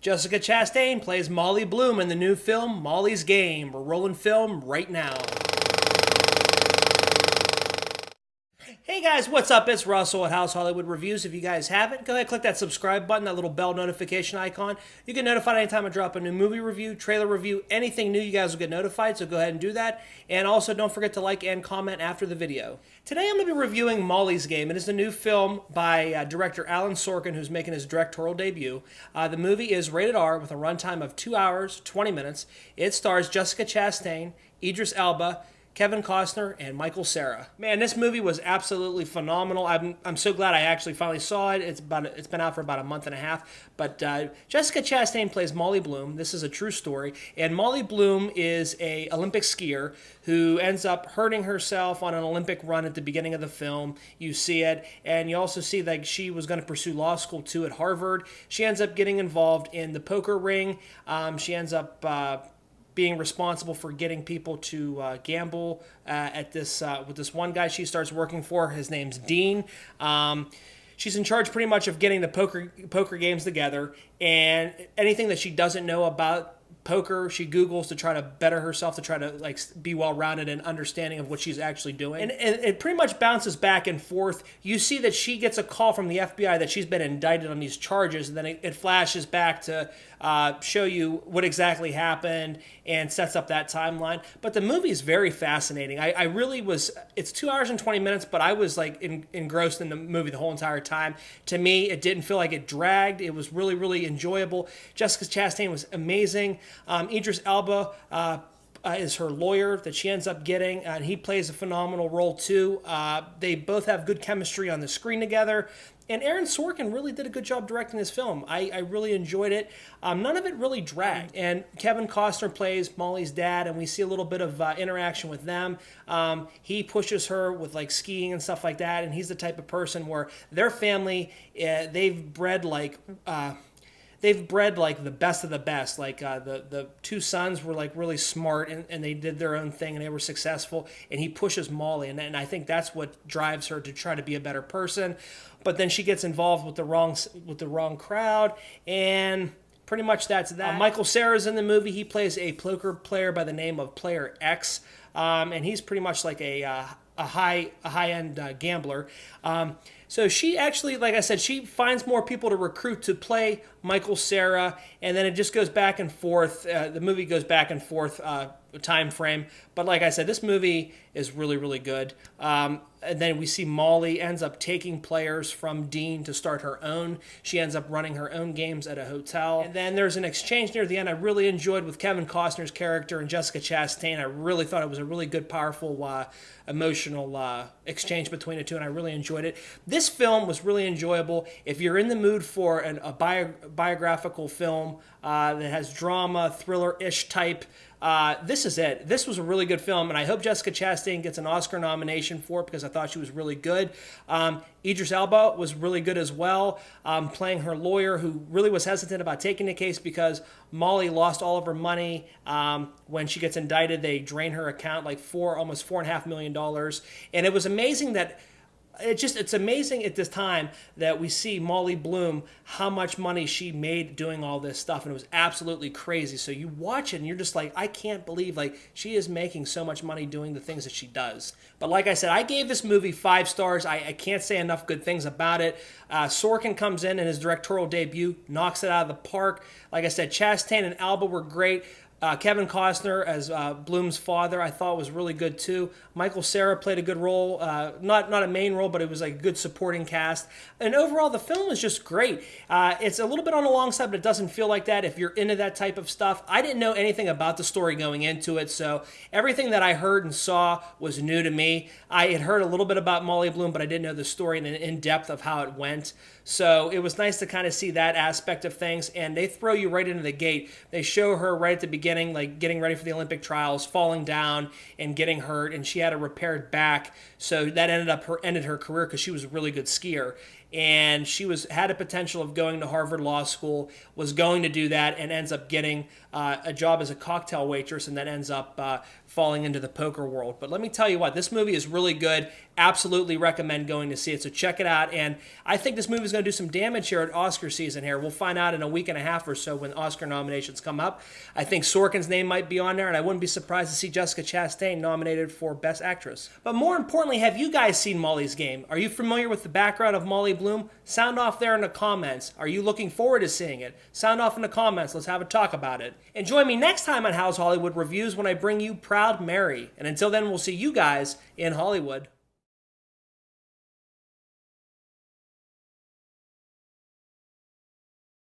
Jessica Chastain plays Molly Bloom in the new film Molly's Game. We're rolling film right now. Hey guys, what's up? It's Russell at HHWoodReviews. If you guys haven't, go ahead and click that subscribe button, that little bell notification icon. You get notified anytime I drop a new movie review, trailer review, anything new, you guys will get notified, so go ahead and do that. And also don't forget to like and comment after the video. Today I'm going to be reviewing Molly's Game. It is a new film by director Aaron Sorkin, who's making his directorial debut. The movie is rated R with a runtime of 2 hours, 20 minutes. It stars Jessica Chastain, Idris Elba, Kevin Costner, and Michael Cera. Man, this movie was absolutely phenomenal. I'm so glad I actually finally saw it. It's been out for about a month and a half. But Jessica Chastain plays Molly Bloom. This is a true story. And Molly Bloom is an Olympic skier who ends up hurting herself on an Olympic run at the beginning of the film. You see it. And you also see that she was going to pursue law school too at Harvard. She ends up getting involved in the poker ring. She ends up being responsible for getting people to gamble at this with this one guy she starts working for. His name's Dean. She's in charge pretty much of getting the poker games together, and anything that she doesn't know about poker, she Googles to try to better herself, to try to be well-rounded and understanding of what she's actually doing. And it pretty much bounces back and forth. You see that she gets a call from the FBI that she's been indicted on these charges, and then it flashes back to show you what exactly happened and sets up that timeline. But the movie is very fascinating. I really was, it's 2 hours and 20 minutes, but I was engrossed in the movie the whole entire time. To me, it didn't feel like it dragged. It was really, really enjoyable. Jessica Chastain was amazing. Idris Elba is her lawyer that she ends up getting, and he plays a phenomenal role too. They both have good chemistry on the screen together. And Aaron Sorkin really did a good job directing this film. I really enjoyed it. None of it really dragged. And Kevin Costner plays Molly's dad, and we see a little bit of interaction with them. He pushes her with skiing and stuff like that, and he's the type of person where their family, they've bred the best of the best. The two sons were really smart, and they did their own thing, and they were successful. And he pushes Molly, and I think that's what drives her to try to be a better person. But then she gets involved with the wrong crowd, and pretty much that's that. Michael Cera is in the movie. He plays a poker player by the name of Player X, and he's pretty much like a high-end gambler. So she actually, like I said, she finds more people to recruit to play Michael Cera, and then it just goes back and forth. The movie goes back and forth time frame. But like I said, this movie is really, really good. And then we see Molly ends up taking players from Dean to start her own. She ends up running her own games at a hotel. And then there's an exchange near the end I really enjoyed with Kevin Costner's character and Jessica Chastain. I really thought it was a really good, powerful, emotional exchange between the two, and I really enjoyed it. This film was really enjoyable. If you're in the mood for a biographical film that has drama, thriller-ish type, this is it. This was a really good film, and I hope Jessica Chastain gets an Oscar nomination for it because I thought she was really good. Idris Elba was really good as well, playing her lawyer who really was hesitant about taking the case because Molly lost all of her money. When she gets indicted, they drain her account almost $4.5 million. And it was amazing that it's amazing at this time that we see Molly Bloom, how much money she made doing all this stuff, and it was absolutely crazy. So you watch it and you're just like, I can't believe she is making so much money doing the things that she does. But like I said, I gave this movie 5 stars. I can't say enough good things about it. Sorkin comes in his directorial debut, knocks it out of the park. Like I said, Chastain and Alba were great. Kevin Costner as Bloom's father, I thought was really good too. Michael Cera played a good role, not a main role, but it was a good supporting cast. And overall, the film was just great. It's a little bit on the long side, but it doesn't feel like that if you're into that type of stuff. I didn't know anything about the story going into it, so everything that I heard and saw was new to me. I had heard a little bit about Molly Bloom, but I didn't know the story and the in-depth of how it went. So it was nice to kind of see that aspect of things, and they throw you right into the gate. They show her right at the beginning, getting ready for the Olympic trials, falling down and getting hurt, and she had a repaired back, so that ended her career because she was a really good skier. And she had a potential of going to Harvard Law School, was going to do that, and ends up getting a job as a cocktail waitress, and then ends up falling into the poker world. But let me tell you what, this movie is really good. absolutely recommend going to see it. So check it out. And I think this movie is going to do some damage here at Oscar season here. We'll find out in a week and a half or so when Oscar nominations come up. I think Sorkin's name might be on there, and I wouldn't be surprised to see Jessica Chastain nominated for Best Actress. But more importantly, have you guys seen Molly's Game? Are you familiar with the background of Molly Bloom? Sound off there in the comments. Are you looking forward to seeing it? Sound off in the comments. Let's have a talk about it. And join me next time on How's Hollywood Reviews when I bring you Proud Mary. And until then, we'll see you guys in Hollywood.